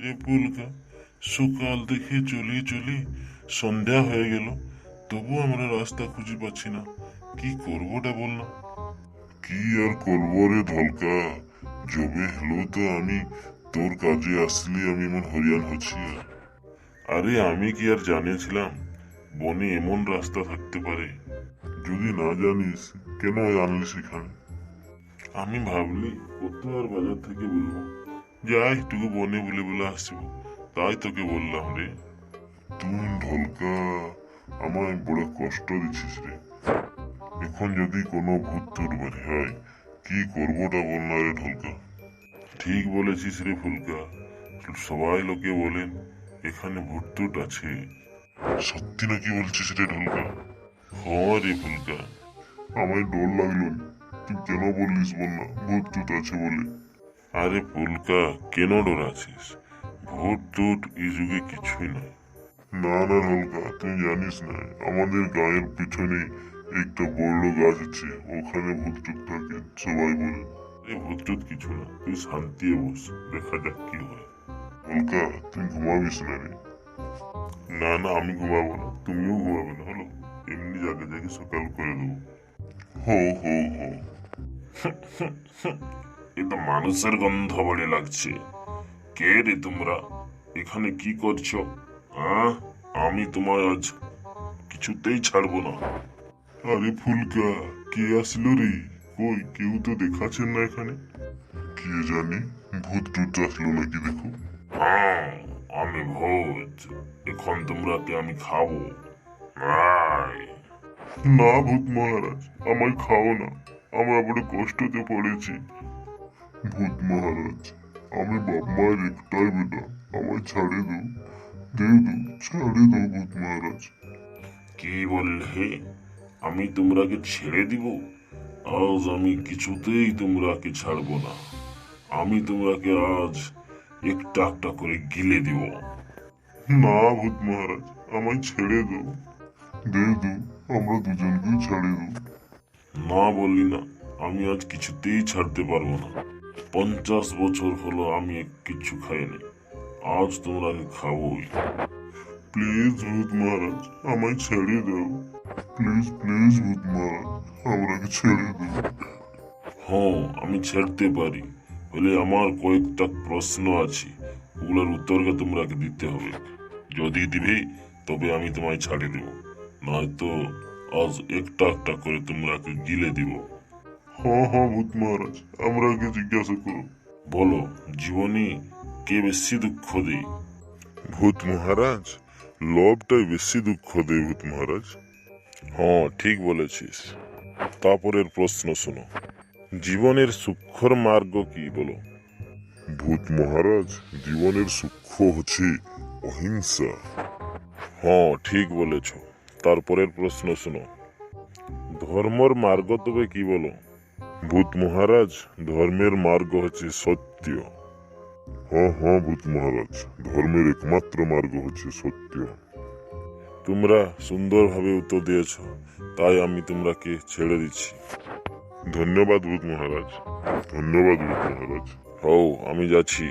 রে পুলকা, সকাল থেকে চলে চলে সন্ধ্যা হয়ে গেল, তবু আমরা রাস্তা খুঁজে পাচ্ছি না। কি করবোটা বল না। কি আর করবো রে ঢলকা, যবে হলো তো আমি তোর কাজে আসলে আমি এমন হরিয়ান হচ্ছি। আরে আমি কি আর জানিয়েছিলাম বনে এমন রাস্তা থাকতে পারে? যদি না জানিস কেন আনলি সেখানে? আমি ভাবলি কত আর বাজার থেকে বলবো, যাই একটু বনে বলে বলে আসবো, তাই তোকে বললাম রে। তুই ঢলকা আমায় বড় কষ্ট দিচ্ছিস রে। এখন যদি কোনো ভূত তোর বাড়ি হয় কি করবোটা বল না রে ঢলকা। ঠিক বলেছিস রে ফুলকা, সবাই লোকে বলেন এখানে ভূত টুট আছে। সত্যি নাকি বলছিস রে ঢলকা? হ্যাঁ রে ফুলকা। আমায় ডর লাগলো, তুই কেন বললিস বল না ভূত টুট আছে বলে। আরে ফুলকা, কেন ডর আছিস? ভূত টুট এই যুগে কিছুই নয়। না না ঢলকা, তুই জানিস না আমাদের গায়ের পিছনে একটা বড় গাছ আছে, ওখানে ভূত টুট থাকে সবাই বলে। এই ভূত টুট কিছু না, তুই শান্তি বস, দেখা যাক কি হয়। ঢলকা তুই ঘুমাবিস না রে। না না আমি ঘুমাবো না, তুমিও ঘুমাবে না, হলো এমনি জাগে জাগে সকাল করে দেবো। হো হো হো। এ তো মানুষের গন্ধ বলে লাগছে। কে রে তোমরা, এখানে কি করছো? আমি তোমায় আজ কিছুতেই ছাড়বো না। আরে ফুলকা, কে আসলো রে? কই কেউ তো দেখাচ্ছেন না এখানে। কে জানি, ভূত টুত আসলো নাকি দেখো। হ্যাঁ আমি ভূত, এখন তোমরাকে আমি খাবো। আয়। না ভূত মহারাজ, আমায় খাও না, আমরা বড় কষ্টতে পড়েছি। ভূত মহারাজ, আমি বাপ মায়ের একটাই বেটা, আমায় ছাড়ে দাও, ছাড়ে দাও ভূত মহারাজ। কি বললে? আমি তোমরাকে ছেড়ে দিব? আজ আমি কিছুতেই তোমরাকে ছাড়বো না। আমি তোমরাকে আজ একটা একটা করে গিলে দিব। না ভূত মহারাজ, আমায় ছেড়ে দাও, আমরা দুজনকেই ছাড়ে দাও। না বললি না, আমি আজ কিছুতেই ছাড়তে পারবো না। 50 বছর হলো আমি কিচ্ছু খাইনি, আজ তোমরাকে খাবোই। প্লিজ ভূত মহারাজ, আমায় ছেড়ে দাও। প্লিজ প্লিজ ভূত মহারাজ, আমাকে ছেড়ে দাও। হ্যাঁ আমি ছাড়তে পারি, বলে আমার কয়েকটা প্রশ্ন আছে, ওগুলোর উত্তরকে তোমরাকে দিতে হবে। যদি দিবে তবে আমি তোমায় ছাড়ে দেব, নয়তো আজ একটা একটা করে তোমরাকে গিলে দিব। হ্যাঁ হ্যাঁ ভূত মহারাজ, আমরাকে জিজ্ঞাসা করো। বলো, জীবনে কে বেশি দুঃখ দেয়? ভূত মহারাজ, লোভটাই বেশি দুঃখ দেয় ভূত মহারাজ। হ্যাঁ ঠিক বলেছিস। তারপরের প্রশ্ন শোনো, জীবনের সূক্ষ্ম মার্গ কি বলো? ভূত মহারাজ, জীবনের সূক্ষ্ম হচ্ছে অহিংসা। হ্যাঁ ঠিক বলেছ। তারপরের প্রশ্ন শোনো, ধর্মর মার্গ তবে কি বলো? ভূত মহারাজ, ধর্মের মার্গ হচ্ছে সত্য। হ্যাঁ হ্যাঁ ভূত মহারাজ, ধর্মের একমাত্র মার্গ হচ্ছে সত্য। তোমরা সুন্দরভাবে উত্তর দিয়েছ, তাই আমি তোমরাকে ছেড়ে দিচ্ছি। ধন্যবাদ ভূত মহারাজ, ধন্যবাদ ভূত মহারাজ। হও আমি যাচ্ছি।